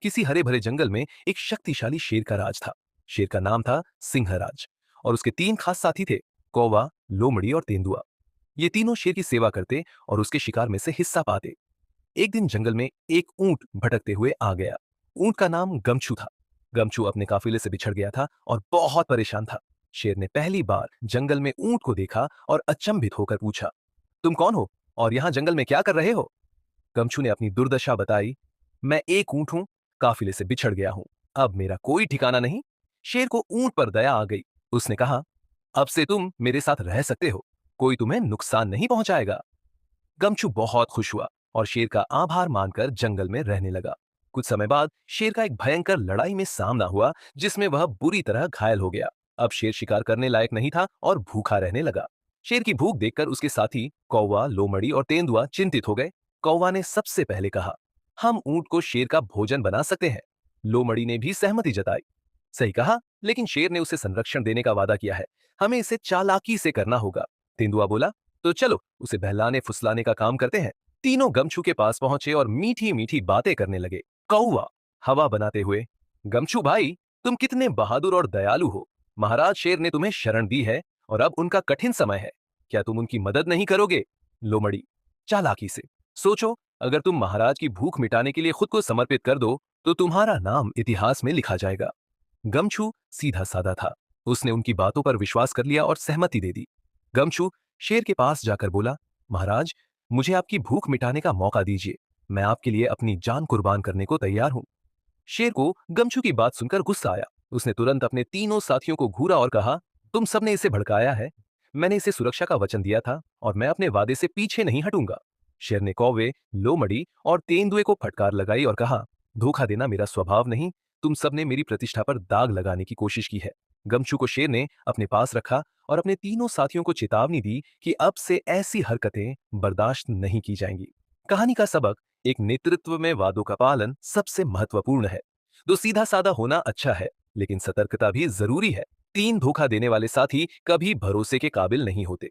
किसी हरे भरे जंगल में एक शक्तिशाली शेर का राज था। शेर का नाम था सिंहराज। और उसके तीन खास साथी थे, कौवा, लोमड़ी और तेंदुआ। ये तीनों शेर की सेवा करते और उसके शिकार में से हिस्सा पाते। एक दिन जंगल में एक ऊंट भटकते हुए आ गया। ऊंट का नाम गमछू था। गमछू अपने काफिले से बिछड़ गया था और बहुत परेशान था। शेर ने पहली बार जंगल में ऊंट को देखा और अचंभित होकर पूछा, तुम कौन हो और यहाँ जंगल में क्या कर रहे हो? गमछू ने अपनी दुर्दशा बताई। मैं एक ऊंट हूं, काफिले से बिछड़ गया हूं, अब मेरा कोई ठिकाना नहीं। शेर को ऊंट पर दया आ गई। उसने कहा, अब से तुम मेरे साथ रह सकते हो, कोई तुम्हें नुकसान नहीं पहुंचाएगा। गमछू बहुत खुश हुआ और शेर का आभार मानकर जंगल में रहने लगा। कुछ समय बाद शेर का एक भयंकर लड़ाई में सामना हुआ, जिसमें वह बुरी तरह घायल हो गया। अब शेर शिकार करने लायक नहीं था और भूखा रहने लगा। शेर की भूख देखकर उसके साथी कौवा, लोमड़ी और तेंदुआ चिंतित हो गए। कौवा ने सबसे पहले कहा, हम ऊंट को शेर का भोजन बना सकते हैं। लोमड़ी ने भी सहमति जताई। सही कहा, लेकिन शेर ने उसे संरक्षण देने का वादा किया है, हमें इसे चालाकी से करना होगा। तेंदुआ बोला, तो चलो उसे बहलाने फुसलाने का काम करते हैं। तीनों गमछू के पास पहुंचे और मीठी मीठी बातें करने लगे। कौवा हवा बनाते हुए, गमछू भाई, तुम कितने बहादुर और दयालु हो। महाराज शेर ने तुम्हें शरण दी है और अब उनका कठिन समय है, क्या तुम उनकी मदद नहीं करोगे? लोमड़ी चालाकी से, सोचो, अगर तुम महाराज की भूख मिटाने के लिए खुद को समर्पित कर दो तो तुम्हारा नाम इतिहास में लिखा जाएगा। गमछू सीधा साधा था। उसने उनकी बातों पर विश्वास कर लिया और सहमति दे दी। गमछू शेर के पास जाकर बोला, महाराज, मुझे आपकी भूख मिटाने का मौका दीजिए, मैं आपके लिए अपनी जान कुर्बान करने को तैयार हूं। शेर को गमछू की बात सुनकर गुस्सा आया। उसने तुरंत अपने तीनों साथियों को घूरा और कहा, तुम सबने इसे भड़काया है। मैंने इसे सुरक्षा का वचन दिया था और मैं अपने वादे से पीछे नहीं हटूंगा। शेर ने कौवे, लोमड़ी और तेंदुए को फटकार लगाई और कहा, धोखा देना मेरा स्वभाव नहीं, तुम सबने मेरी प्रतिष्ठा पर दाग लगाने की कोशिश की है। गमछू को शेर ने अपने पास रखा और अपने तीनों साथियों को चेतावनी दी कि अब से ऐसी हरकतें बर्दाश्त नहीं की जाएंगी। कहानी का सबक, एक नेतृत्व में वादों का पालन सबसे महत्वपूर्ण है। तो सीधा साधा होना अच्छा है, लेकिन सतर्कता भी जरूरी है। तीन धोखा देने वाले साथी कभी भरोसे के काबिल नहीं होते।